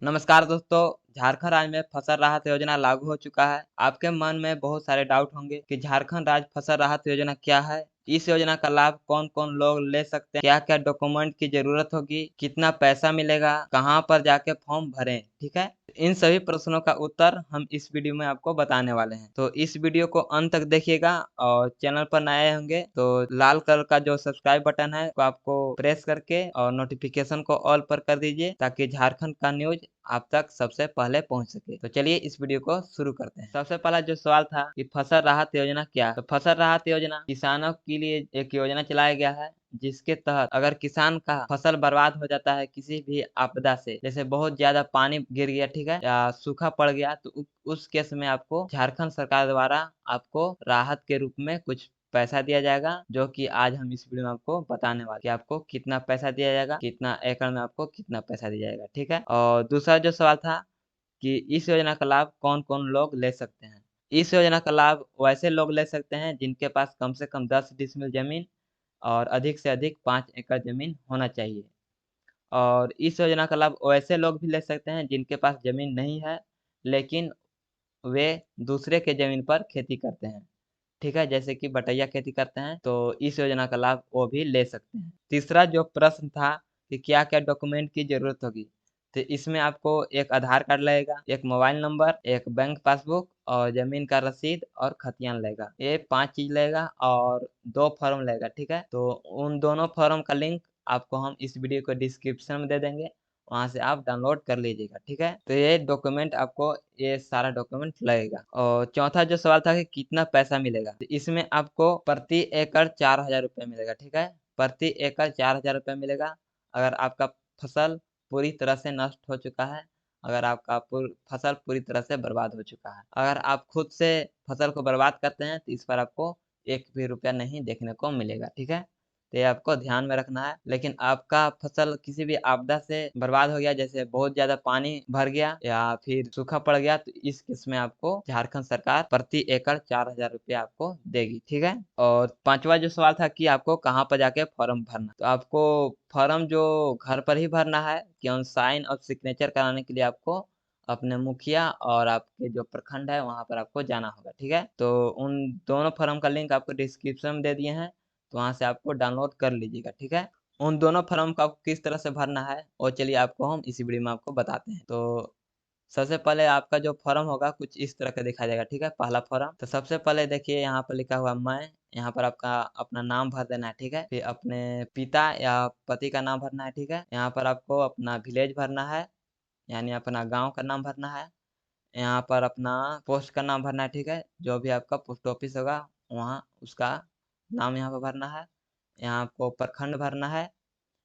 नमस्कार दोस्तों, झारखंड राज्य में फसल राहत योजना लागू हो चुका है। आपके मन में बहुत सारे डाउट होंगे कि झारखंड राज्य फसल राहत योजना क्या है? इस योजना का लाभ कौन-कौन लोग ले सकते हैं? क्या-क्या डॉक्यूमेंट की जरूरत होगी? कितना पैसा मिलेगा? कहाँ पर जाके फॉर्म भरें? ठीक है? इन सभी प्रश्नों का उत्तर हम इस वीडियो में आपको बताने वाले हैं। तो इस वीडियो को अंत तक देखिएगा और चैनल पर नए होंगे तो लाल कलर का जो सब्सक्राइब बटन है वो आपको प्रेस करके और नोटिफिकेशन को ऑल पर कर दीजिए ताकि झारखंड का न्यूज आप तक सबसे पहले पहुंच सके। तो चलिए इस वीडियो को शुरू करते हैं। सबसे पहला जो सवाल था कि फसल राहत योजना क्या है? तो फसल राहत योजना किसानों के लिए एक योजना चलाया गया है जिसके तहत अगर किसान का फसल बर्बाद हो जाता है किसी भी आपदा से, जैसे बहुत ज्यादा पानी गिर गया, ठीक है, या सूखा पड़ गया, तो उस केस में आपको झारखंड सरकार द्वारा आपको राहत के रूप में कुछ पैसा दिया जाएगा, जो कि आज हम इस वीडियो में आपको बताने वाले कि आपको कितना पैसा दिया जाएगा, कितना एकड़ में आपको कितना पैसा दिया जाएगा। ठीक है। और दूसरा जो सवाल था कि इस योजना का लाभ कौन कौन लोग ले सकते हैं। इस योजना का लाभ वैसे लोग ले सकते हैं जिनके पास कम से कम 10 डिसमिल जमीन और अधिक से अधिक 5 एकड़ जमीन होना चाहिए। और इस योजना का लाभ वैसे लोग भी ले सकते हैं जिनके पास जमीन नहीं है लेकिन वे दूसरे के जमीन पर खेती करते हैं। ठीक है, जैसे कि बटैया खेती करते हैं, तो इस योजना का लाभ वो भी ले सकते हैं। तीसरा जो प्रश्न था कि क्या क्या डॉक्यूमेंट की जरूरत होगी, तो इसमें आपको एक आधार कार्ड लगेगा, एक मोबाइल नंबर, एक बैंक पासबुक और जमीन का रसीद और खतियान लगेगा। ये 5 चीज लगेगा और 2 फॉर्म लगेगा। ठीक है, तो उन दोनों फॉर्म का लिंक आपको हम इस वीडियो को डिस्क्रिप्शन में दे देंगे, वहां से आप डाउनलोड कर लीजिएगा। ठीक है, तो ये डॉक्यूमेंट आपको, ये सारा डॉक्यूमेंट लगेगा। और चौथा जो सवाल था कि कितना पैसा मिलेगा, तो इसमें आपको प्रति एकड़ 4,000 रुपये मिलेगा। ठीक है, प्रति एकड़ 4,000 रुपये मिलेगा अगर आपका फसल पूरी तरह से नष्ट हो चुका है, अगर आपका फसल पूरी तरह से बर्बाद हो चुका है। अगर आप खुद से फसल को बर्बाद करते हैं तो इस पर आपको 1 भी रुपया नहीं देखने को मिलेगा। ठीक है, तो ये आपको ध्यान में रखना है। लेकिन आपका फसल किसी भी आपदा से बर्बाद हो गया, जैसे बहुत ज्यादा पानी भर गया या फिर सूखा पड़ गया, तो इस केस में आपको झारखंड सरकार प्रति एकड़ 4,000 रुपये आपको देगी। ठीक है। और पांचवा जो सवाल था कि आपको कहाँ पर जाके फॉर्म भरना, तो आपको फॉर्म जो घर पर ही भरना है, केवल साइन और सिग्नेचर कराने के लिए आपको अपने मुखिया और आपके जो प्रखंड है वहां पर आपको जाना होगा। ठीक है, तो उन दोनों फॉर्म का लिंक आपको डिस्क्रिप्शन में दे दिए हैं, तो वहां से आपको डाउनलोड कर लीजिएगा। ठीक है, उन दोनों फॉर्म को आपको किस तरह से भरना है और चलिए आपको हम इसी वीडियो में आपको बताते हैं। तो सबसे पहले आपका जो फॉर्म होगा कुछ इस तरह का दिखाई देगा। ठीक है, पहला फॉर्म, तो सबसे पहले देखिए यहाँ पर लिखा हुआ मैं, यहाँ पर आपका अपना नाम भर देना है। ठीक है, फिर अपने पिता या पति का नाम भरना है। ठीक है, यहाँ पर आपको अपना विलेज भरना है, यानी अपना गांव का नाम भरना है। यहाँ पर अपना पोस्ट का नाम भरना है। ठीक है, जो भी आपका पोस्ट ऑफिस होगा वहाँ उसका नाम यहाँ पर भरना है। यहाँ आपको प्रखंड भरना है,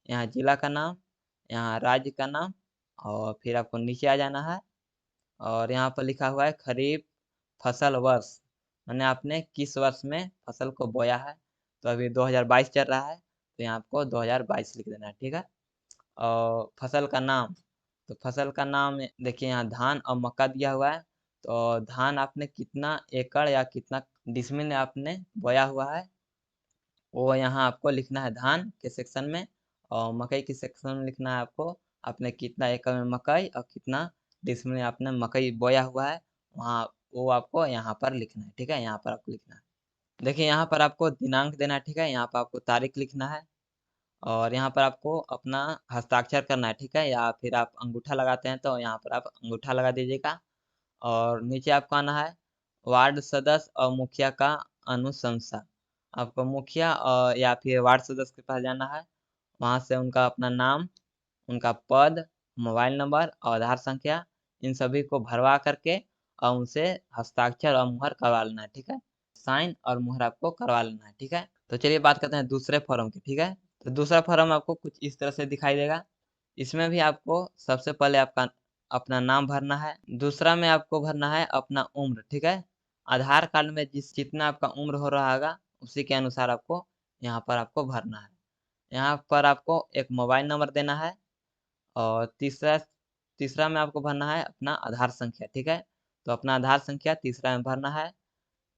यहाँ जिला का नाम, यहाँ राज्य का नाम, और फिर आपको नीचे आ जाना है और यहाँ पर लिखा हुआ है खरीफ फसल वर्ष, मैंने आपने किस वर्ष में फसल को बोया है। तो अभी 2022 चल रहा है, तो यहाँ आपको 2022 लिख देना है। ठीक है, और फसल का नाम, तो फसल का नाम देखिए यहाँ धान और मक्का दिया हुआ है, तो धान आपने कितना एकड़ या कितना डिसमिल में आपने बोया हुआ है वो यहाँ आपको लिखना है धान के सेक्शन में, और मकई के सेक्शन में लिखना है आपको आपने कितना एकड़ में मकई और कितना डिसमिल में आपने मकई बोया हुआ है, वहाँ वो आपको यहाँ पर लिखना है। ठीक है, यहाँ पर आपको लिखना है। देखिए यहाँ पर आपको दिनांक देना है। ठीक है, यहाँ पर आपको तारीख लिखना है और यहाँ पर आपको अपना हस्ताक्षर करना है। ठीक है, या फिर आप अंगूठा लगाते हैं तो यहाँ पर आप अंगूठा लगा दीजिएगा। और नीचे आपको आना है वार्ड सदस्य और मुखिया का अनुशंसा, आपको मुखिया और या फिर वार्ड सदस्य के पास जाना है, वहाँ से उनका अपना नाम, उनका पद, मोबाइल नंबर और आधार संख्या, इन सभी को भरवा करके और उनसे हस्ताक्षर और मुहर करवा लेना है। ठीक है, साइन और मुहर आपको करवा लेना है। ठीक है, तो चलिए बात करते हैं दूसरे फॉर्म की। ठीक है, तो दूसरा फॉर्म आपको कुछ इस तरह से दिखाई देगा। इसमें भी आपको सबसे पहले आपका अपना नाम भरना है, दूसरा में आपको भरना है अपना उम्र। ठीक है, आधार कार्ड में जितना आपका उम्र हो रहा होगा उसी के अनुसार आपको यहाँ पर आपको भरना है। यहाँ पर आपको एक मोबाइल नंबर देना है और तीसरा तीसरा में आपको भरना है अपना आधार संख्या। ठीक है, तो अपना आधार संख्या तीसरा में भरना है।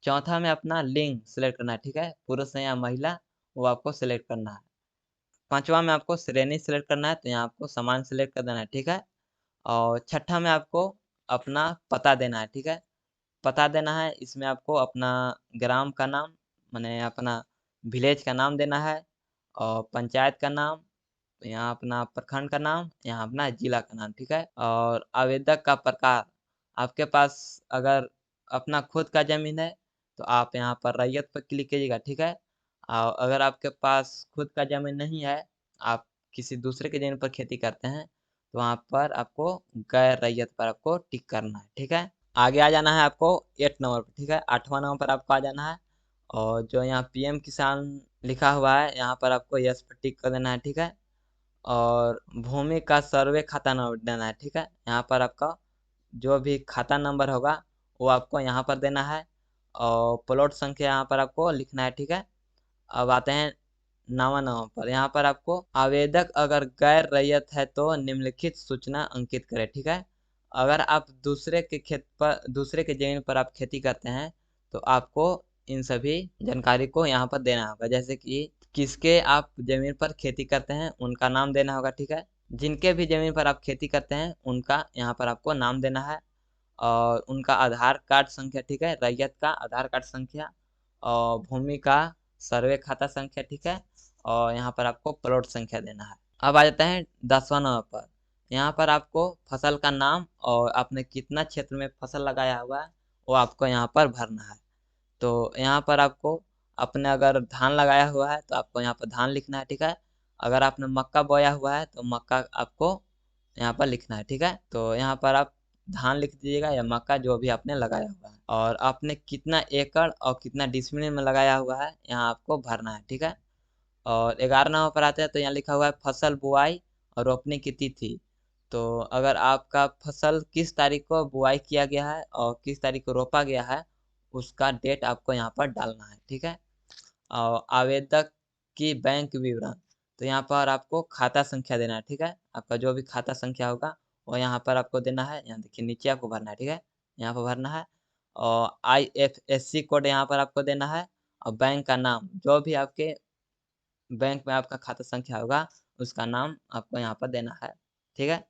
चौथा में अपना लिंग सेलेक्ट करना है। ठीक है, पुरुष है या महिला वो आपको सेलेक्ट करना है। पांचवा में आपको श्रेणी सेलेक्ट करना है, तो यहाँ आपको समान सेलेक्ट कर देना है। ठीक है, और छठा में आपको अपना पता देना है, ठीक है? पता देना है, इसमें आपको अपना ग्राम का नाम माने अपना विलेज का नाम देना है और पंचायत का नाम, यहाँ अपना प्रखंड का नाम, यहाँ अपना जिला का नाम, ठीक है? और आवेदक का प्रकार, आपके पास अगर अपना खुद का ज़मीन है, तो आप यहाँ पर रैयत पर क्लिक कीजिएगा, ठीक है? और अगर आपके पास खुद का ज़मीन नहीं है, आप किसी दूसरे के ज़मीन पर खेती करते हैं, तो वहाँ पर आपको गैर रैयत पर आपको टिक करना है, ठीक है? आगे आ जाना है आपको 8 नंबर पर, ठीक है? 8वाँ नंबर पर आपको आ जाना है और जो यहाँ पीएम किसान लिखा हुआ है, यहाँ पर आपको यस पर टिक कर देना है, ठीक है? और भूमि का सर्वे खाता नंबर देना है, ठीक है? यहाँ पर आपका जो भी खाता नंबर होगा, वो आपको यहाँ पर देना है और प्लॉट संख्या यहाँ पर आपको लिखना है, ठीक है? अब आते हैं 9वाँ नंबर पर, यहाँ पर आपको आवेदक अगर गैर रैयत है तो निम्नलिखित सूचना अंकित करें, ठीक है? अगर आप दूसरे के ज़मीन पर आप खेती करते हैं, तो आपको इन सभी जानकारी को यहाँ पर देना होगा। जैसे कि किसके आप ज़मीन पर खेती करते हैं, उनका नाम देना होगा, ठीक है? जिनके भी ज़मीन पर आप खेती करते हैं, उनका यहाँ पर आपको नाम देना है और उनका आधार कार्ड संख्या, ठीक है? रैयत का आधार कार्ड संख्या और भूमि का सर्वे खाता संख्या, ठीक है? और यहाँ पर आपको प्लॉट संख्या देना है। अब आ जाते हैं 10वां नंबर पर। यहाँ पर आपको फसल का नाम और आपने कितना क्षेत्र में फसल लगाया हुआ है, वो आपको यहाँ पर भरना है। तो यहाँ पर आपको अपने अगर धान लगाया हुआ है, तो आपको यहाँ पर धान लिखना है, ठीक है? अगर आपने मक्का बोया हुआ है, तो मक्का आपको यहाँ पर लिखना है, ठीक है? तो यहाँ पर आप धान लिख दीजिएगा या मक्का जो भी आपने लगाया हुआ है और आपने कितना एकड़ और कितना डिसमिल में लगाया हुआ है, यहाँ आपको भरना है, ठीक है? और 11 नंबर पर आते हैं तो यहाँ लिखा हुआ है फसल बुआई और रोपने की तिथि। तो अगर आपका फसल किस तारीख को बुआई किया गया है और किस तारीख को रोपा गया है, उसका डेट आपको यहाँ पर डालना है, ठीक है? और आवेदक की बैंक विवरण, तो यहाँ पर आपको खाता संख्या देना है, ठीक है? आपका जो भी खाता संख्या होगा, वो यहाँ पर आपको देना है। यहाँ देखिए नीचे आपको भरना है, ठीक है? यहाँ पर भरना है और आईएफएससी कोड यहाँ पर आपको देना है और बैंक का नाम, जो भी आपके बैंक में आपका खाता संख्या होगा, उसका नाम आपको यहाँ पर देना है, ठीक है?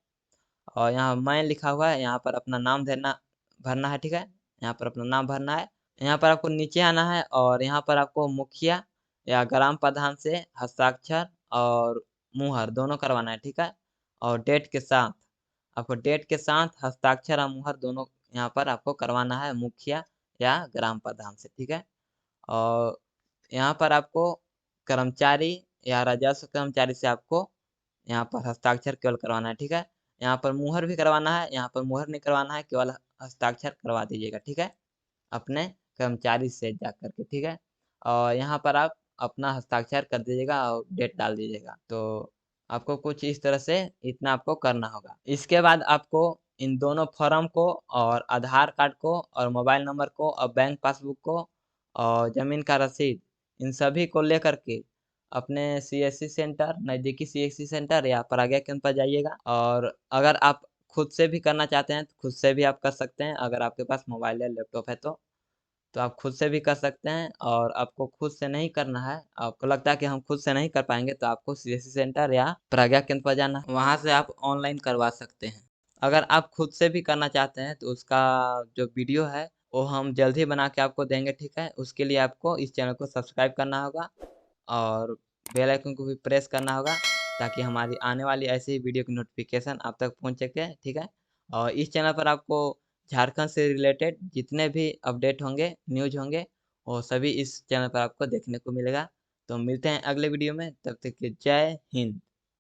और यहाँ मैं लिखा हुआ है, यहाँ पर अपना नाम भरना है, ठीक है? यहाँ पर अपना नाम भरना है। यहाँ पर आपको नीचे आना है और यहाँ पर आपको मुखिया या ग्राम प्रधान से हस्ताक्षर और मुहर दोनों करवाना है, ठीक है? और डेट के साथ, आपको डेट के साथ हस्ताक्षर और मुहर दोनों यहाँ पर आपको करवाना है मुखिया या ग्राम प्रधान से, ठीक है? और यहाँ पर आपको कर्मचारी या राजस्व कर्मचारी से आपको यहाँ पर हस्ताक्षर केवल करवाना है, ठीक है? यहाँ पर मुहर भी करवाना है, यहाँ पर मुहर नहीं करवाना है, केवल हस्ताक्षर करवा दीजिएगा, ठीक है? अपने कर्मचारी से जाकर के, ठीक है? और यहाँ पर आप अपना हस्ताक्षर कर दीजिएगा और डेट डाल दीजिएगा। तो आपको कुछ इस तरह से इतना आपको करना होगा। इसके बाद आपको इन दोनों फॉर्म को और आधार कार्ड को और मोबाइल नंबर को और बैंक पासबुक को और ज़मीन का रसीद, इन सभी को लेकर के अपने सीएससी सेंटर, नज़दीकी सीएससी सेंटर या प्रज्ञा केंद्र पर जाइएगा और अगर आप खुद से भी करना चाहते हैं, तो खुद से भी आप कर सकते हैं। अगर आपके पास मोबाइल या लैपटॉप है तो आप खुद से भी कर सकते हैं और आपको खुद से नहीं करना है, आपको लगता है कि हम खुद से नहीं कर पाएँगे, तो आपको सीएससी सेंटर या प्रज्ञा केंद्र पर जाना है, वहाँ से आप ऑनलाइन करवा सकते हैं। अगर आप खुद से भी करना चाहते हैं, तो उसका जो वीडियो है, वो हम जल्द ही बना के आपको देंगे, ठीक है? उसके लिए आपको इस चैनल को सब्सक्राइब करना होगा और बेल आइकन को भी प्रेस करना होगा, ताकि हमारी आने वाली ऐसी ही वीडियो की नोटिफ़िकेशन आप तक पहुँच सके, ठीक है? और इस चैनल पर आपको झारखंड से रिलेटेड जितने भी अपडेट होंगे, न्यूज़ होंगे, वो सभी इस चैनल पर आपको देखने को मिलेगा। तो मिलते हैं अगले वीडियो में, तब तक के जय हिंद।